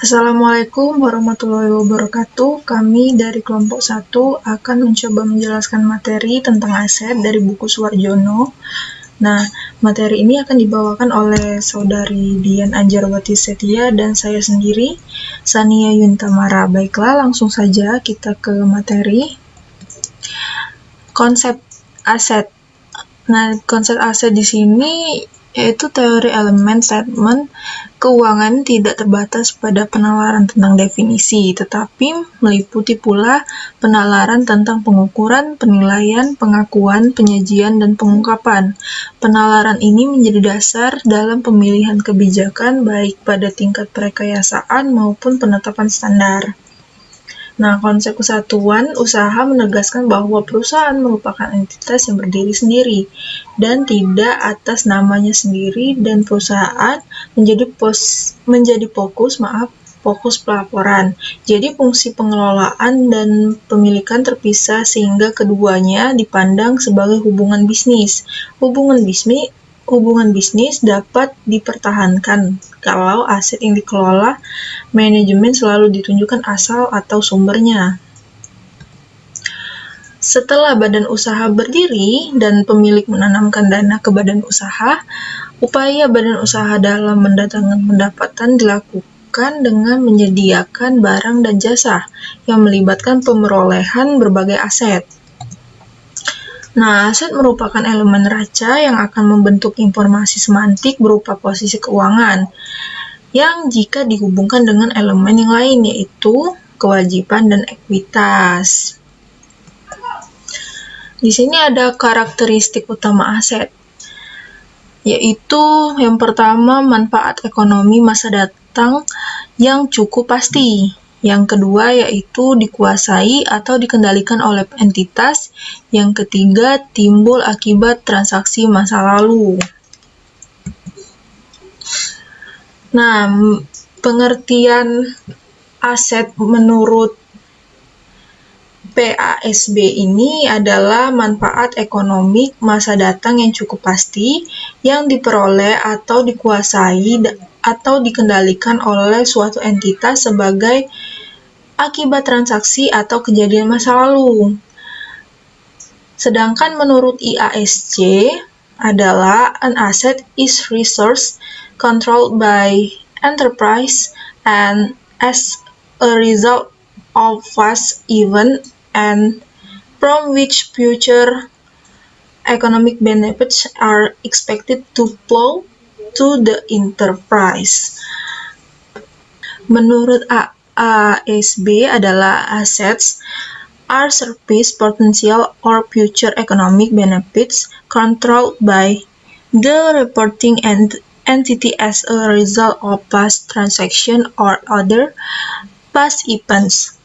Assalamualaikum warahmatullahi wabarakatuh. Kami dari kelompok 1 akan mencoba menjelaskan materi tentang aset dari buku Suwarjono. Nah, materi ini akan dibawakan oleh Saudari Dian Anjarwati Setia dan saya sendiri, Sania Yuntamara. Baiklah, langsung saja kita ke materi. Konsep aset. Nah, konsep aset di sini yaitu teori elemen statement keuangan tidak terbatas pada penalaran tentang definisi, tetapi meliputi pula penalaran tentang pengukuran, penilaian, pengakuan, penyajian, dan pengungkapan. Penalaran ini menjadi dasar dalam pemilihan kebijakan baik pada tingkat perekayasaan maupun penetapan standar. Nah, konsep kesatuan usaha menegaskan bahwa perusahaan merupakan entitas yang berdiri sendiri dan tidak atas namanya sendiri, dan perusahaan menjadi fokus pelaporan. Jadi fungsi pengelolaan dan pemilikan terpisah sehingga keduanya dipandang sebagai hubungan bisnis. Hubungan bisnis dapat dipertahankan kalau aset yang dikelola manajemen selalu ditunjukkan asal atau sumbernya. Setelah badan usaha berdiri dan pemilik menanamkan dana ke badan usaha, upaya badan usaha dalam mendatangkan pendapatan dilakukan dengan menyediakan barang dan jasa yang melibatkan pemerolehan berbagai aset. Nah, aset merupakan elemen raca yang akan membentuk informasi semantik berupa posisi keuangan, yang jika dihubungkan dengan elemen yang lain, yaitu kewajiban dan ekuitas. Di sini ada karakteristik utama aset, yaitu yang pertama manfaat ekonomi masa datang yang cukup pasti. Yang kedua yaitu dikuasai atau dikendalikan oleh entitas. Yang ketiga timbul akibat transaksi masa lalu. Nah, pengertian aset menurut PASB ini adalah manfaat ekonomi masa datang yang cukup pasti yang diperoleh atau dikuasai atau dikendalikan oleh suatu entitas sebagai akibat transaksi atau kejadian masa lalu. Sedangkan menurut IASC adalah an asset is resource controlled by enterprise and as a result of past event and from which future economic benefits are expected to flow to the enterprise. Menurut ASB adalah assets are surplus potential or future economic benefits controlled by the reporting entity as a result of past transaction or other past events.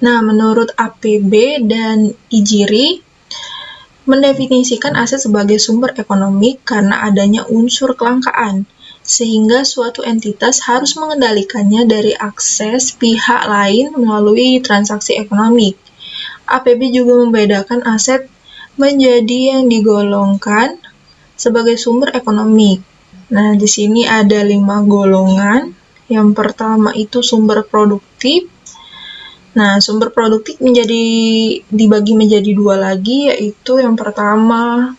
Nah, menurut APB dan IJIRI, mendefinisikan aset sebagai sumber ekonomi karena adanya unsur kelangkaan, sehingga suatu entitas harus mengendalikannya dari akses pihak lain melalui transaksi ekonomi. APB juga membedakan aset menjadi yang digolongkan sebagai sumber ekonomi. Nah, di sini ada 5 golongan. Yang pertama itu sumber produktif. Nah, sumber produktif dibagi menjadi 2 lagi, yaitu yang pertama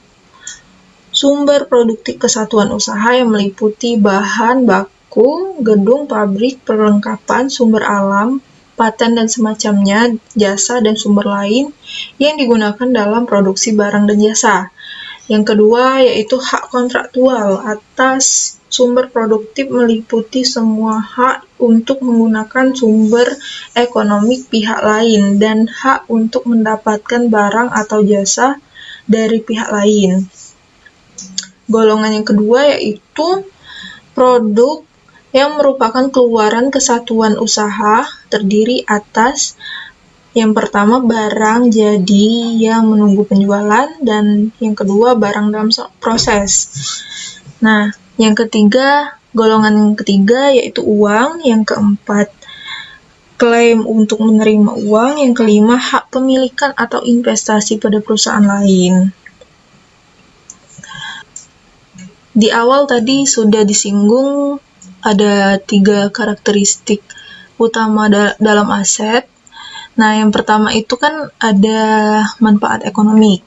sumber produktif kesatuan usaha yang meliputi bahan baku, gedung, pabrik, perlengkapan, sumber alam, paten dan semacamnya, jasa dan sumber lain yang digunakan dalam produksi barang dan jasa. Yang kedua yaitu hak kontraktual. Atas sumber produktif meliputi semua hak untuk menggunakan sumber ekonomi pihak lain dan hak untuk mendapatkan barang atau jasa dari pihak lain. Golongan yang kedua yaitu produk yang merupakan keluaran kesatuan usaha, terdiri atas yang pertama barang jadi yang menunggu penjualan, dan yang kedua barang dalam proses. Nah, golongan yang ketiga yaitu uang, yang keempat klaim untuk menerima uang, yang kelima hak pemilikan atau investasi pada perusahaan lain. Di awal tadi sudah disinggung ada 3 karakteristik utama dalam aset. Nah, yang pertama itu kan ada manfaat ekonomi.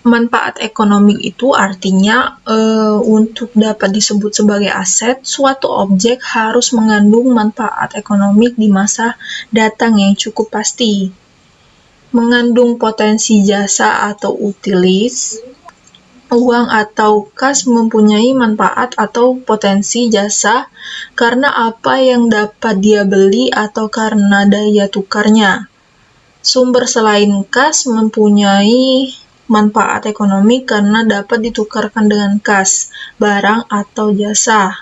Manfaat ekonomi itu artinya untuk dapat disebut sebagai aset, suatu objek harus mengandung manfaat ekonomi di masa datang yang cukup pasti. Mengandung potensi jasa atau utilis, uang atau kas mempunyai manfaat atau potensi jasa karena apa yang dapat dia beli atau karena daya tukarnya. Sumber selain kas mempunyai manfaat ekonomi karena dapat ditukarkan dengan kas, barang atau jasa.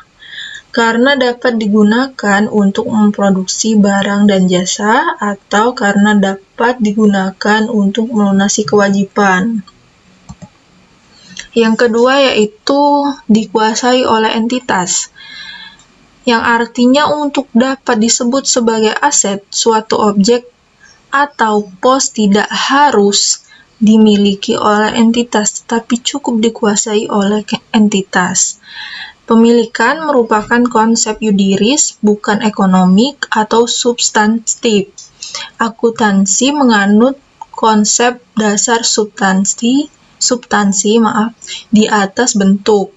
Karena dapat digunakan untuk memproduksi barang dan jasa atau karena dapat digunakan untuk melunasi kewajiban. Yang kedua yaitu dikuasai oleh entitas, yang artinya untuk dapat disebut sebagai aset, suatu objek atau pos tidak harus dimiliki oleh entitas, tetapi cukup dikuasai oleh entitas. Pemilikan merupakan konsep yudiris, bukan ekonomik atau substantif. Akuntansi menganut konsep dasar substansi di atas bentuk.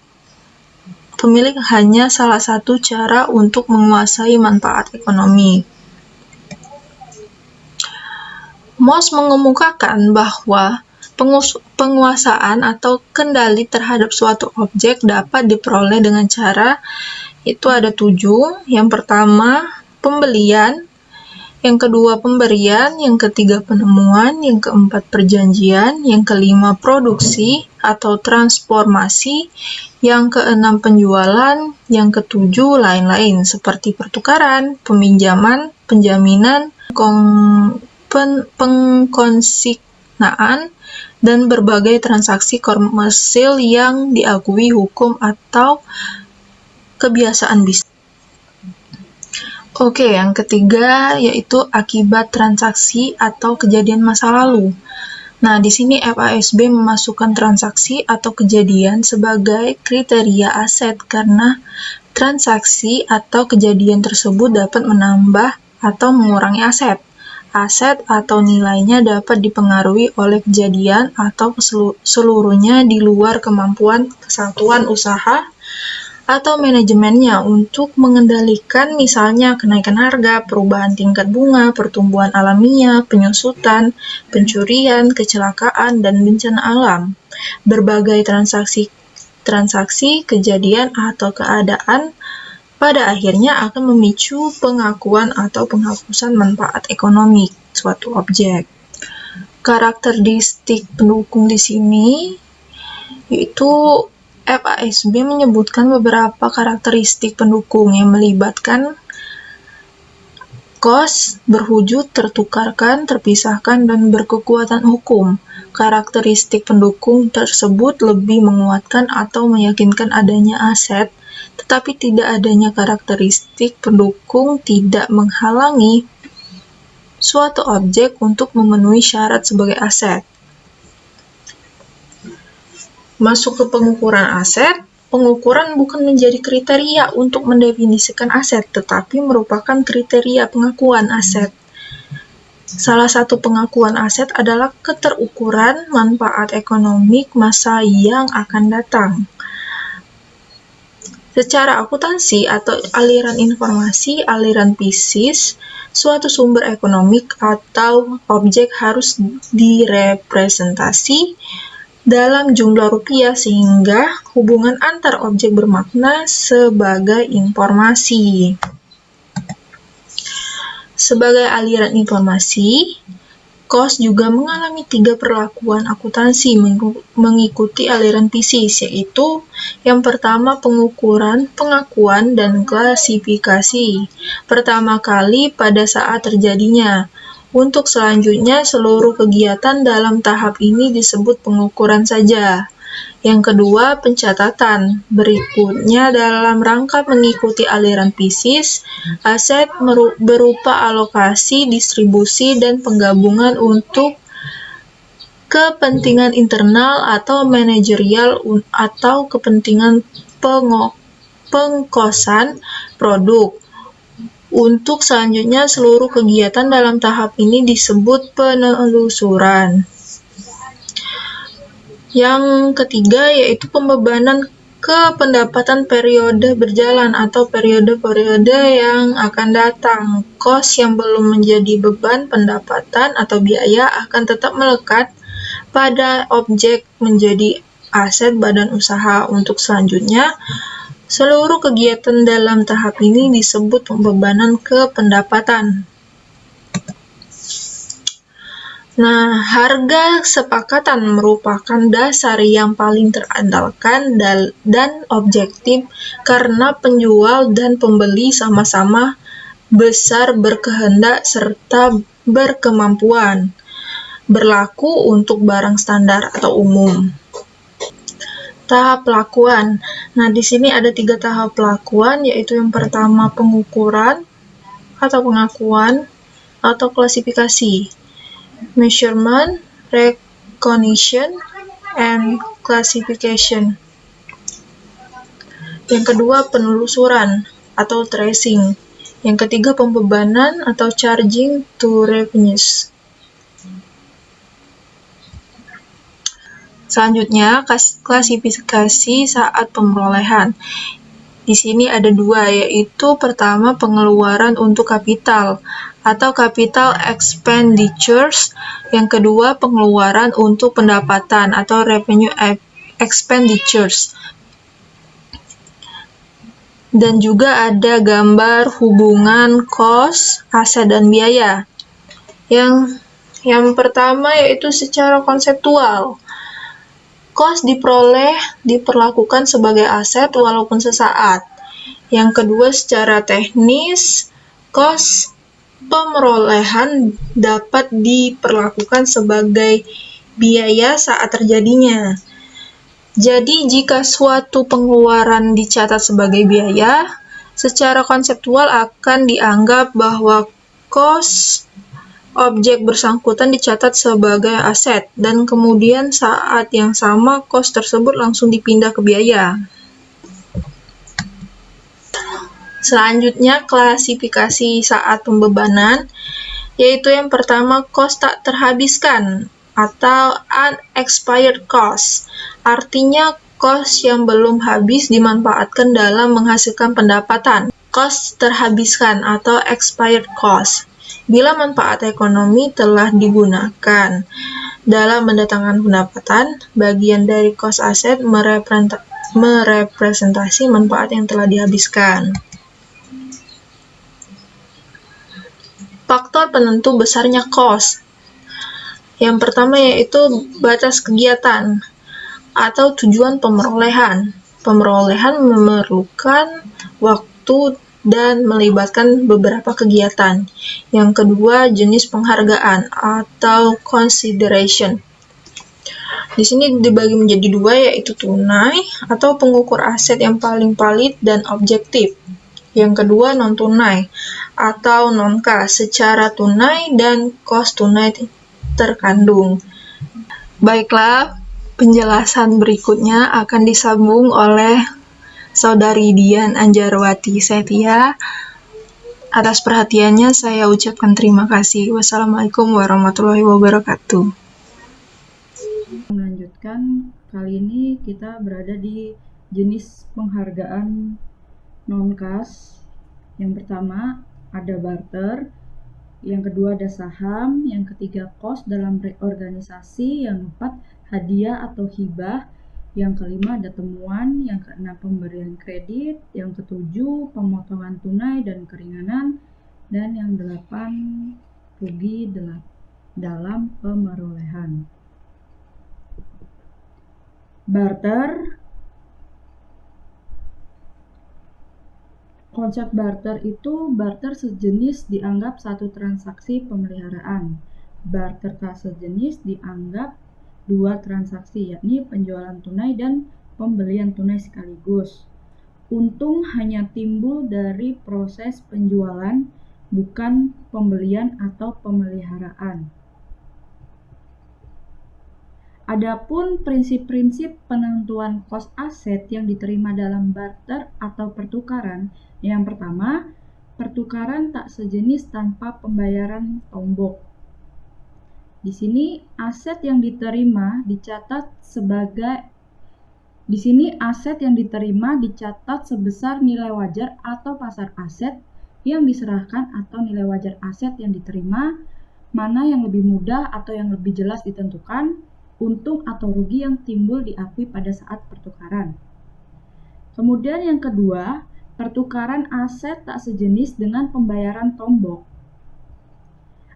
Pemilik hanya salah satu cara untuk menguasai manfaat ekonomi. Moss mengemukakan bahwa penguasaan atau kendali terhadap suatu objek dapat diperoleh dengan cara, itu ada 7. Yang pertama, pembelian. Yang kedua, pemberian. Yang ketiga, penemuan. Yang keempat, perjanjian. Yang kelima, produksi atau transformasi. Yang keenam, penjualan. Yang ketujuh, lain-lain, seperti pertukaran, peminjaman, penjaminan, pengkonsignaan, dan berbagai transaksi komersil yang diakui hukum atau kebiasaan bisnis. Oke, yang ketiga yaitu akibat transaksi atau kejadian masa lalu. Nah, di sini FASB memasukkan transaksi atau kejadian sebagai kriteria aset karena transaksi atau kejadian tersebut dapat menambah atau mengurangi aset. Aset atau nilainya dapat dipengaruhi oleh kejadian atau seluruhnya di luar kemampuan kesatuan usaha atau manajemennya untuk mengendalikan, misalnya kenaikan harga, perubahan tingkat bunga, pertumbuhan alamiah, penyusutan, pencurian, kecelakaan, dan bencana alam. Berbagai transaksi, kejadian, atau keadaan pada akhirnya akan memicu pengakuan atau penghapusan manfaat ekonomi suatu objek. Karakteristik pendukung di sini yaitu FASB menyebutkan beberapa karakteristik pendukung yang melibatkan kos, berwujud, tertukarkan, terpisahkan, dan berkekuatan hukum. Karakteristik pendukung tersebut lebih menguatkan atau meyakinkan adanya aset, tetapi tidak adanya karakteristik pendukung tidak menghalangi suatu objek untuk memenuhi syarat sebagai aset. Masuk ke pengukuran aset, pengukuran bukan menjadi kriteria untuk mendefinisikan aset, tetapi merupakan kriteria pengakuan aset. Salah satu pengakuan aset adalah keterukuran manfaat ekonomi masa yang akan datang. Secara akuntansi atau aliran informasi, aliran bisnis, suatu sumber ekonomi atau objek harus direpresentasi dalam jumlah rupiah sehingga hubungan antar objek bermakna sebagai informasi. Sebagai aliran informasi, KOS juga mengalami 3 perlakuan akuntansi mengikuti aliran bisnis, yaitu yang pertama pengukuran, pengakuan, dan klasifikasi. Pertama kali pada saat terjadinya. Untuk selanjutnya, seluruh kegiatan dalam tahap ini disebut pengukuran saja. Yang kedua, pencatatan. Berikutnya, dalam rangka mengikuti aliran bisnis, aset berupa alokasi, distribusi, dan penggabungan untuk kepentingan internal atau manajerial atau kepentingan pengkosan produk. Untuk selanjutnya, seluruh kegiatan dalam tahap ini disebut penelusuran. Yang ketiga yaitu pembebanan ke pendapatan periode berjalan atau periode-periode yang akan datang. Kos yang belum menjadi beban pendapatan atau biaya akan tetap melekat pada objek menjadi aset badan usaha. Untuk selanjutnya, seluruh kegiatan dalam tahap ini disebut pembebanan ke pendapatan. Nah, harga sepakatan merupakan dasar yang paling terandalkan dan objektif karena penjual dan pembeli sama-sama besar berkehendak serta berkemampuan. Berlaku untuk barang standar atau umum. Tahap pelakuan. Nah, di sini ada 3 tahap pelakuan, yaitu yang pertama pengukuran atau pengakuan atau klasifikasi. Measurement, recognition, and classification. Yang kedua, penelusuran atau tracing. Yang ketiga, pembebanan atau charging to revenues. Selanjutnya, klasifikasi saat pemerolehan. Di sini ada 2, yaitu pertama pengeluaran untuk kapital atau capital expenditures, yang kedua pengeluaran untuk pendapatan atau revenue expenditures. Dan juga ada gambar hubungan cost, aset, dan biaya. Yang pertama yaitu secara konseptual. Cost diperlakukan sebagai aset walaupun sesaat. Yang kedua, secara teknis, cost pemerolehan dapat diperlakukan sebagai biaya saat terjadinya. Jadi, jika suatu pengeluaran dicatat sebagai biaya, secara konseptual akan dianggap bahwa cost objek bersangkutan dicatat sebagai aset, dan kemudian saat yang sama cost tersebut langsung dipindah ke biaya. Selanjutnya, klasifikasi saat pembebanan, yaitu yang pertama cost tak terhabiskan atau unexpired cost. Artinya cost yang belum habis dimanfaatkan dalam menghasilkan pendapatan. Cost terhabiskan atau expired cost. Bila manfaat ekonomi telah digunakan dalam mendatangkan pendapatan, bagian dari cost aset merepresentasi manfaat yang telah dihabiskan. Faktor penentu besarnya cost. Yang pertama yaitu batas kegiatan atau tujuan pemerolehan. Pemerolehan memerlukan waktu dan melibatkan beberapa kegiatan. Yang kedua, jenis penghargaan atau consideration. Di sini dibagi menjadi 2, yaitu tunai atau pengukur aset yang paling valid dan objektif. Yang kedua, non-tunai atau non-cash, secara tunai dan cost tunai terkandung. Baiklah, penjelasan berikutnya akan disambung oleh Saudari Dian Anjarwati Setia. Atas perhatiannya saya ucapkan terima kasih. Wassalamualaikum warahmatullahi wabarakatuh. Melanjutkan, kali ini kita berada di jenis penghargaan non-cash. Yang pertama ada barter, yang kedua ada saham, yang ketiga cost dalam reorganisasi, yang keempat hadiah atau hibah, yang kelima ada temuan, yang keenam pemberian kredit, yang ketujuh pemotongan tunai dan keringanan, dan yang delapan rugi dalam pemerolehan. Barter. Konsep barter itu, barter sejenis dianggap satu transaksi pemeliharaan. Barter tak sejenis dianggap 2 transaksi, yakni penjualan tunai dan pembelian tunai sekaligus. Untung hanya timbul dari proses penjualan, bukan pembelian atau pemeliharaan. Adapun prinsip-prinsip penentuan kos aset yang diterima dalam barter atau pertukaran, yang pertama, pertukaran tak sejenis tanpa pembayaran tombok. Di sini aset yang diterima dicatat sebesar nilai wajar atau pasar aset yang diserahkan atau nilai wajar aset yang diterima, mana yang lebih mudah atau yang lebih jelas ditentukan, untung atau rugi yang timbul diakui pada saat pertukaran. Kemudian yang kedua, pertukaran aset tak sejenis dengan pembayaran tombok.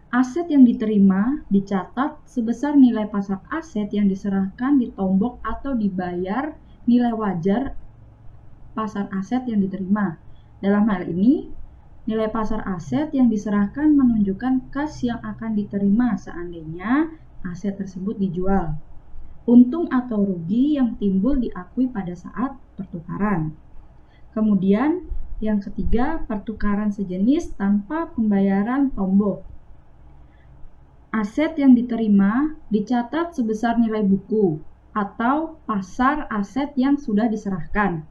Aset yang diterima dicatat sebesar nilai pasar aset yang diserahkan ditombok atau dibayar nilai wajar pasar aset yang diterima. Dalam hal ini, nilai pasar aset yang diserahkan menunjukkan kas yang akan diterima seandainya aset tersebut dijual. Untung atau rugi yang timbul diakui pada saat pertukaran. Kemudian, yang ketiga, pertukaran sejenis tanpa pembayaran tombok. Aset yang diterima dicatat sebesar nilai buku atau pasar aset yang sudah diserahkan.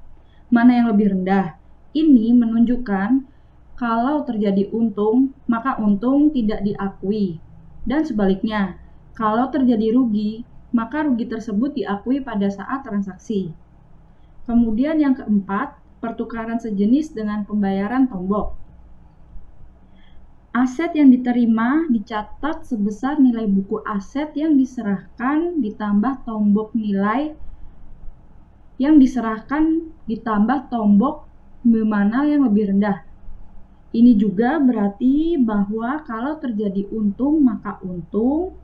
Mana yang lebih rendah? Ini menunjukkan kalau terjadi untung, maka untung tidak diakui. Dan sebaliknya, kalau terjadi rugi, maka rugi tersebut diakui pada saat transaksi. Kemudian yang keempat, pertukaran sejenis dengan pembayaran tombok. Aset yang diterima dicatat sebesar nilai buku aset yang diserahkan ditambah tombok nilai yang diserahkan ditambah tombok mana yang lebih rendah. Ini juga berarti bahwa kalau terjadi untung maka untung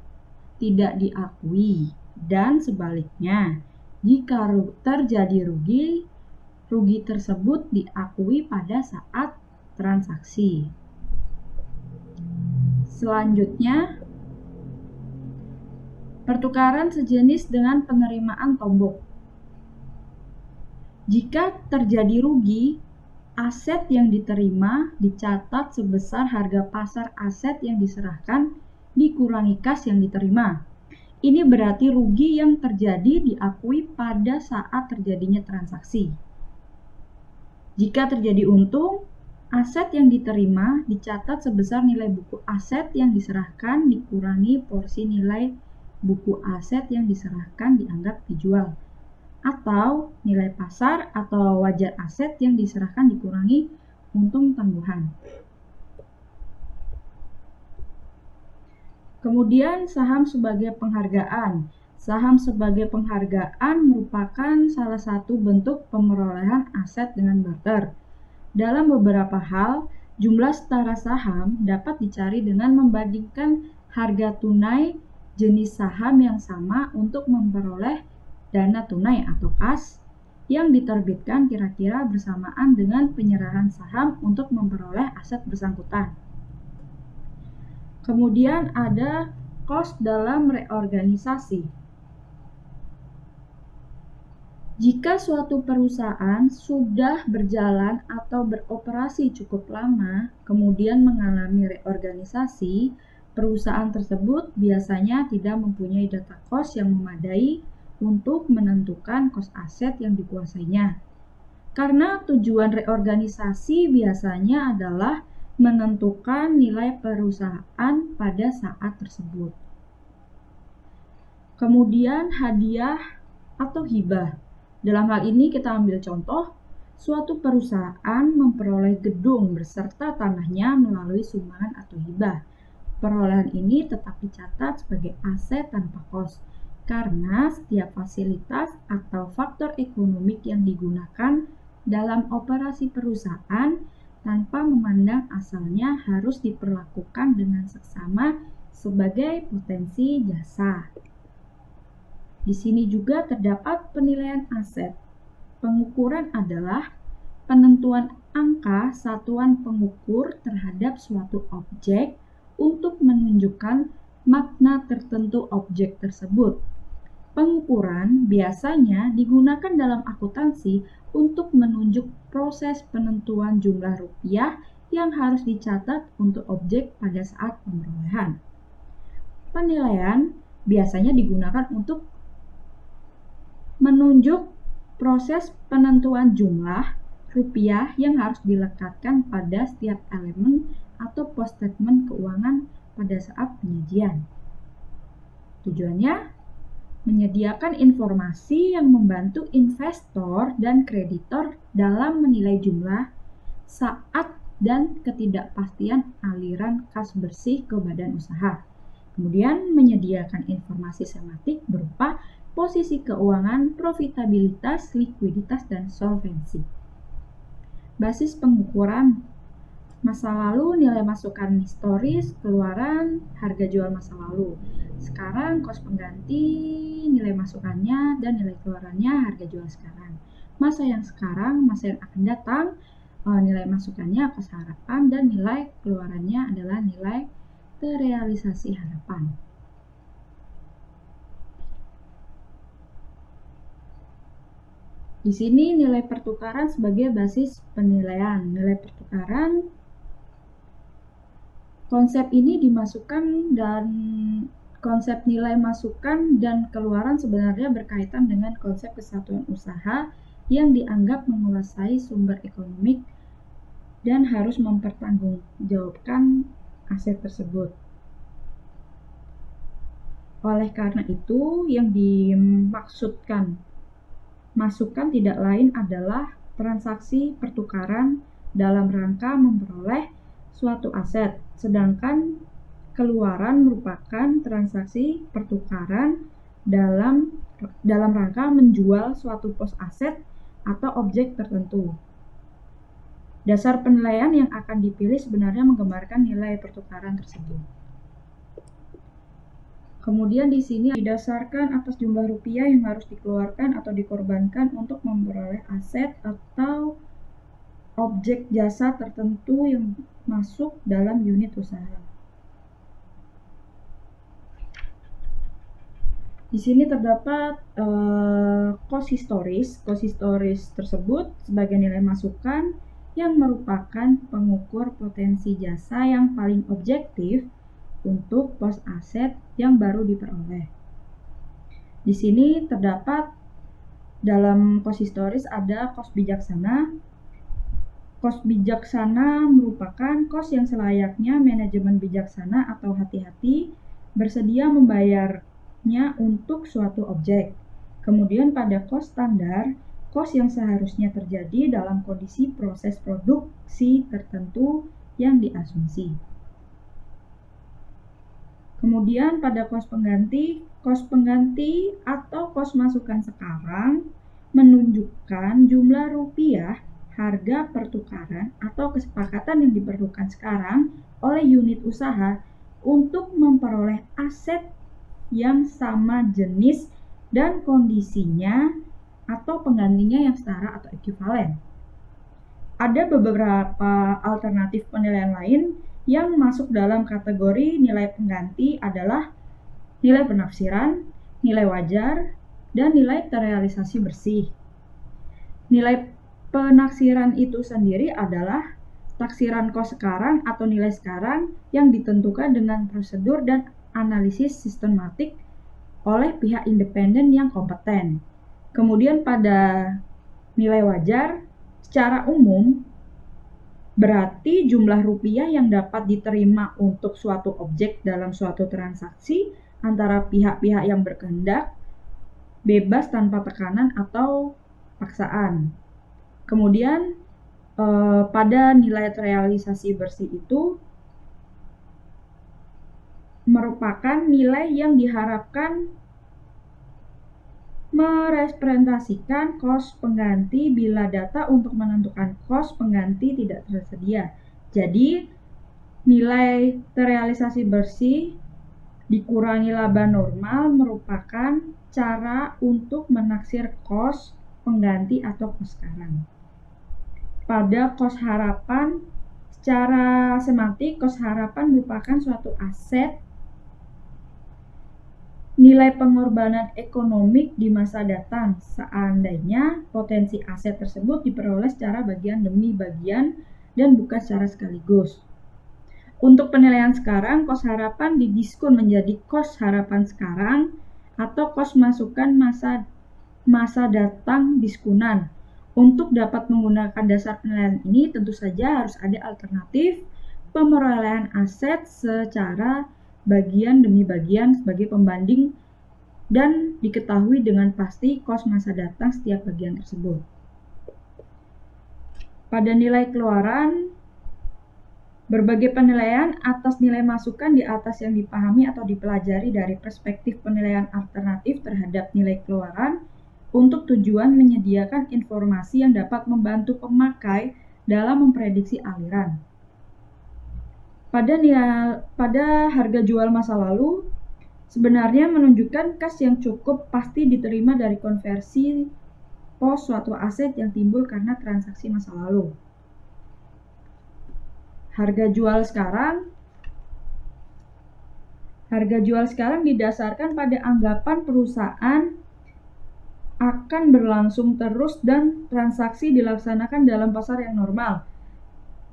tidak diakui, dan sebaliknya jika terjadi rugi, rugi tersebut diakui pada saat transaksi. Selanjutnya, pertukaran sejenis dengan penerimaan tombok. Jika terjadi rugi, aset yang diterima dicatat sebesar harga pasar aset yang diserahkan dikurangi kas yang diterima. Ini berarti rugi yang terjadi diakui pada saat terjadinya transaksi. Jika terjadi untung, aset yang diterima dicatat sebesar nilai buku aset yang diserahkan dikurangi porsi nilai buku aset yang diserahkan dianggap dijual, atau nilai pasar atau wajar aset yang diserahkan dikurangi untung tangguhan. Kemudian saham sebagai penghargaan. Saham sebagai penghargaan merupakan salah satu bentuk pemerolehan aset dengan barter. Dalam beberapa hal, jumlah setara saham dapat dicari dengan membandingkan harga tunai jenis saham yang sama untuk memperoleh dana tunai atau kas yang diterbitkan kira-kira bersamaan dengan penyerahan saham untuk memperoleh aset bersangkutan. Kemudian ada kos dalam reorganisasi. Jika suatu perusahaan sudah berjalan atau beroperasi cukup lama, kemudian mengalami reorganisasi, perusahaan tersebut biasanya tidak mempunyai data kos yang memadai untuk menentukan kos aset yang dikuasainya. Karena tujuan reorganisasi biasanya adalah menentukan nilai perusahaan pada saat tersebut. Kemudian hadiah atau hibah. Dalam hal ini kita ambil contoh, suatu perusahaan memperoleh gedung beserta tanahnya melalui sumbangan atau hibah. Perolehan ini tetap dicatat sebagai aset tanpa kos, karena setiap fasilitas atau faktor ekonomik yang digunakan dalam operasi perusahaan tanpa memandang asalnya harus diperlakukan dengan seksama sebagai potensi jasa. Di sini juga terdapat penilaian aset. Pengukuran adalah penentuan angka satuan pengukur terhadap suatu objek untuk menunjukkan makna tertentu objek tersebut. Pengukuran biasanya digunakan dalam akuntansi untuk menunjuk proses penentuan jumlah rupiah yang harus dicatat untuk objek pada saat pemerolehan. Penilaian biasanya digunakan untuk menunjuk proses penentuan jumlah rupiah yang harus dilekatkan pada setiap elemen atau pos statement keuangan pada saat penyajian. Tujuannya menyediakan informasi yang membantu investor dan kreditor dalam menilai jumlah saat dan ketidakpastian aliran kas bersih ke badan usaha. Kemudian menyediakan informasi sematik berupa posisi keuangan, profitabilitas, likuiditas, dan solvensi. Basis pengukuran masa lalu, nilai masukan historis, keluaran, harga jual masa lalu. Sekarang kos pengganti, nilai masukannya, dan nilai keluarannya, harga jual sekarang. Masa yang sekarang, masa yang akan datang, nilai masukannya kos harapan, dan nilai keluarannya adalah nilai terrealisasi harapan. Di sini nilai pertukaran sebagai basis penilaian. Nilai pertukaran, konsep ini dimasukkan dan konsep nilai masukan dan keluaran sebenarnya berkaitan dengan konsep kesatuan usaha yang dianggap menguasai sumber ekonomi dan harus mempertanggungjawabkan aset tersebut. Oleh karena itu, yang dimaksudkan masukan tidak lain adalah transaksi pertukaran dalam rangka memperoleh suatu aset, sedangkan keluaran merupakan transaksi pertukaran dalam rangka menjual suatu pos aset atau objek tertentu. Dasar penilaian yang akan dipilih sebenarnya menggambarkan nilai pertukaran tersebut. Kemudian di sini didasarkan atas jumlah rupiah yang harus dikeluarkan atau dikorbankan untuk memperoleh aset atau objek jasa tertentu yang masuk dalam unit usaha. Di sini terdapat kos historis. Kos historis tersebut sebagai nilai masukan yang merupakan pengukur potensi jasa yang paling objektif untuk pos aset yang baru diperoleh. Di sini terdapat dalam kos historis ada kos bijaksana. Kos bijaksana merupakan kos yang selayaknya manajemen bijaksana atau hati-hati bersedia membayarnya untuk suatu objek. Kemudian pada kos standar, kos yang seharusnya terjadi dalam kondisi proses produksi tertentu yang diasumsi. Kemudian pada kos pengganti atau kos masukan sekarang menunjukkan jumlah rupiah harga pertukaran atau kesepakatan yang diperlukan sekarang oleh unit usaha untuk memperoleh aset yang sama jenis dan kondisinya atau penggantinya yang setara atau ekuivalen. Ada beberapa alternatif penilaian lain yang masuk dalam kategori nilai pengganti adalah nilai penafsiran, nilai wajar, dan nilai terrealisasi bersih. Nilai penaksiran itu sendiri adalah taksiran kos sekarang atau nilai sekarang yang ditentukan dengan prosedur dan analisis sistematik oleh pihak independen yang kompeten. Kemudian pada nilai wajar, secara umum berarti jumlah rupiah yang dapat diterima untuk suatu objek dalam suatu transaksi antara pihak-pihak yang berkehendak, bebas tanpa tekanan atau paksaan. Kemudian pada nilai terrealisasi bersih itu merupakan nilai yang diharapkan merepresentasikan kos pengganti bila data untuk menentukan kos pengganti tidak tersedia. Jadi, nilai terrealisasi bersih dikurangi laba normal merupakan cara untuk menaksir kos pengganti atau kos sekarang. Pada kos harapan, secara semantik, kos harapan merupakan suatu aset nilai pengorbanan ekonomi di masa datang seandainya potensi aset tersebut diperoleh secara bagian demi bagian dan bukan secara sekaligus. Untuk penilaian sekarang, kos harapan didiskon menjadi kos harapan sekarang atau kos masukan masa masa datang diskunan. Untuk dapat menggunakan dasar penilaian ini tentu saja harus ada alternatif pemerolehan aset secara bagian demi bagian sebagai pembanding dan diketahui dengan pasti kos masa datang setiap bagian tersebut. Pada nilai keluaran, berbagai penilaian atas nilai masukan di atas yang dipahami atau dipelajari dari perspektif penilaian alternatif terhadap nilai keluaran untuk tujuan menyediakan informasi yang dapat membantu pemakai dalam memprediksi aliran. Pada harga jual masa lalu, sebenarnya menunjukkan kas yang cukup pasti diterima dari konversi pos suatu aset yang timbul karena transaksi masa lalu. Harga jual sekarang didasarkan pada anggapan perusahaan akan berlangsung terus dan transaksi dilaksanakan dalam pasar yang normal.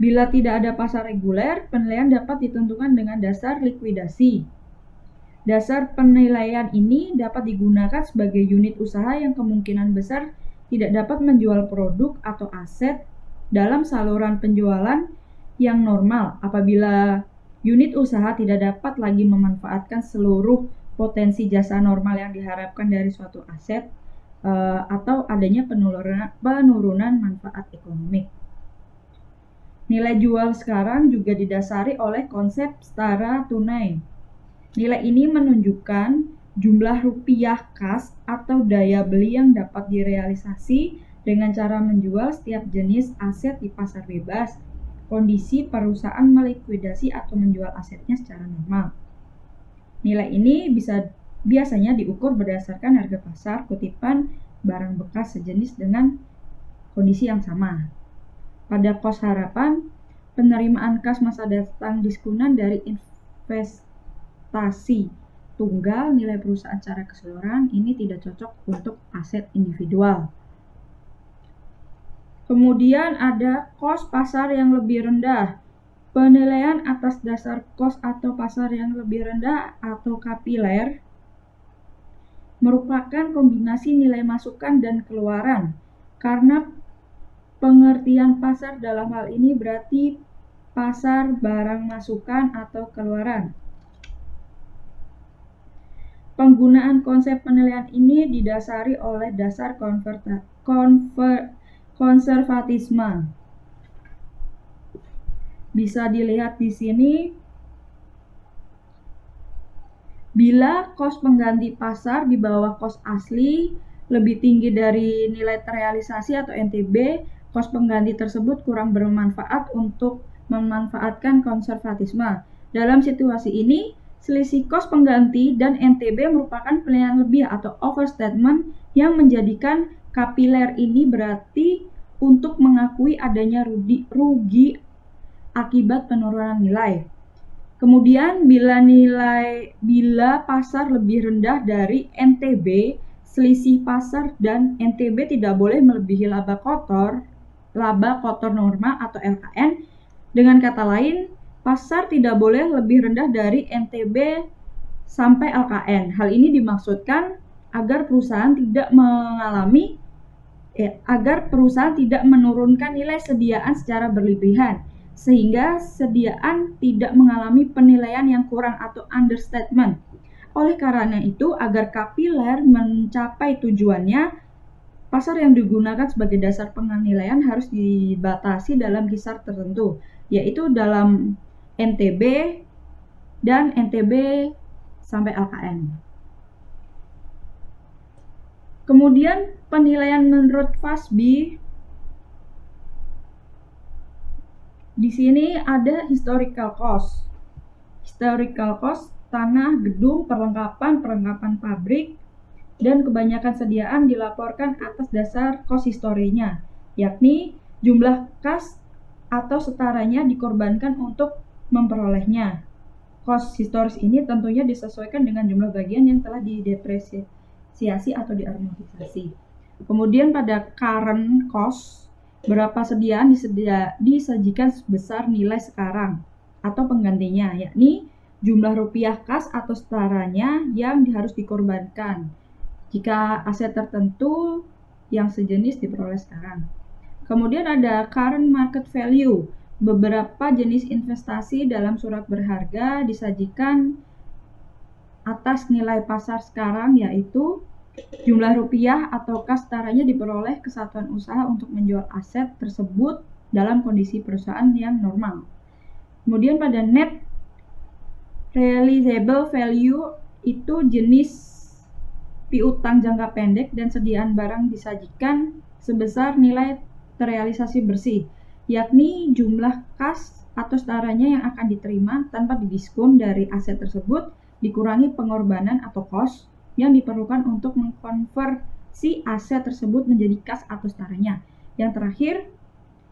Bila tidak ada pasar reguler, penilaian dapat ditentukan dengan dasar likuidasi. Dasar penilaian ini dapat digunakan sebagai unit usaha yang kemungkinan besar tidak dapat menjual produk atau aset dalam saluran penjualan yang normal apabila unit usaha tidak dapat lagi memanfaatkan seluruh potensi jasa normal yang diharapkan dari suatu aset atau adanya penurunan manfaat ekonomi. Nilai jual sekarang juga didasari oleh konsep setara tunai. Nilai ini menunjukkan jumlah rupiah kas atau daya beli yang dapat direalisasi dengan cara menjual setiap jenis aset di pasar bebas, kondisi perusahaan melikuidasi atau menjual asetnya secara normal. Nilai ini biasanya diukur berdasarkan harga pasar kutipan barang bekas sejenis dengan kondisi yang sama. Pada kos harapan, penerimaan kas masa datang diskunan dari investasi tunggal nilai perusahaan secara keseluruhan ini tidak cocok untuk aset individual. Kemudian ada kos pasar yang lebih rendah. Penilaian atas dasar kos atau pasar yang lebih rendah atau kapiler merupakan kombinasi nilai masukan dan keluaran. Karena pengertian pasar dalam hal ini berarti pasar barang masukan atau keluaran. Penggunaan konsep penilaian ini didasari oleh dasar konservatisme. Bisa dilihat di sini, bila kos pengganti pasar di bawah kos asli lebih tinggi dari nilai terrealisasi atau NTB, kos pengganti tersebut kurang bermanfaat untuk memanfaatkan konservatisme. Dalam situasi ini, selisih kos pengganti dan NTB merupakan penilaian lebih atau overstatement yang menjadikan kapiler ini berarti untuk mengakui adanya rugi akibat penurunan nilai. Kemudian bila pasar lebih rendah dari NTB, selisih pasar dan NTB tidak boleh melebihi laba kotor norma atau LKN. Dengan kata lain, pasar tidak boleh lebih rendah dari NTB sampai LKN. Hal ini dimaksudkan agar perusahaan tidak menurunkan nilai sediaan secara berlebihan, sehingga sediaan tidak mengalami penilaian yang kurang atau understatement. Oleh karena itu, agar kapiler mencapai tujuannya, pasar yang digunakan sebagai dasar penilaian harus dibatasi dalam kisar tertentu, yaitu dalam NTB dan NTB sampai LKN. Kemudian penilaian menurut FASB. Di sini ada historical cost. Historical cost tanah, gedung, perlengkapan pabrik, dan kebanyakan sediaan dilaporkan atas dasar cost historinya, yakni jumlah kas atau setaranya dikorbankan untuk memperolehnya. Cost historis ini tentunya disesuaikan dengan jumlah bagian yang telah didepresiasi atau diamortisasi. Kemudian pada current cost, berapa sediaan disajikan sebesar nilai sekarang atau penggantinya, yakni jumlah rupiah kas atau setaranya yang harus dikorbankan. jika aset tertentu yang sejenis diperoleh sekarang. Kemudian ada current market value. Beberapa jenis investasi dalam surat berharga disajikan atas nilai pasar sekarang, yaitu jumlah rupiah atau kas setaranya diperoleh kesatuan usaha untuk menjual aset tersebut dalam kondisi perusahaan yang normal. Kemudian pada net realizable value itu jenis piutang jangka pendek dan sediaan barang disajikan sebesar nilai terrealisasi bersih, yakni jumlah kas atau setaranya yang akan diterima tanpa didiskon dari aset tersebut dikurangi pengorbanan atau cost yang diperlukan untuk mengkonversi aset tersebut menjadi kas atau setaranya. Yang terakhir,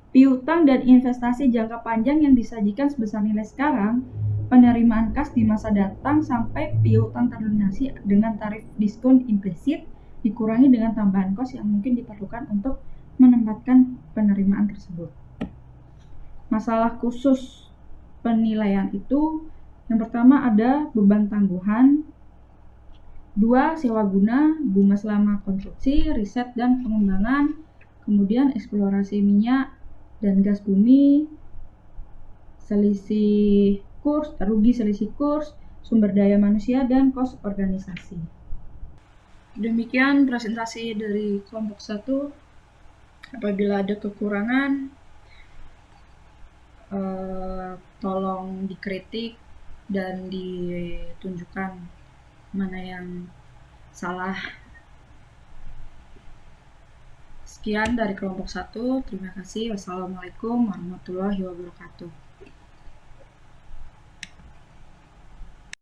piutang dan investasi jangka panjang yang disajikan sebesar nilai sekarang, penerimaan kas di masa datang sampai piutang terlunasi dengan tarif diskon implisit dikurangi dengan tambahan kos yang mungkin diperlukan untuk menempatkan penerimaan tersebut. Masalah khusus penilaian itu, yang pertama ada beban tangguhan, 2. Sewa guna, bunga selama konstruksi, riset dan pengembangan, kemudian eksplorasi minyak dan gas bumi, selisih kurs, rugi selisih kurs, sumber daya manusia, dan kos organisasi. Demikian presentasi dari kelompok 1. Apabila ada kekurangan, tolong dikritik dan ditunjukkan mana yang salah. Sekian dari kelompok 1. Terima kasih. Wassalamualaikum warahmatullahi wabarakatuh.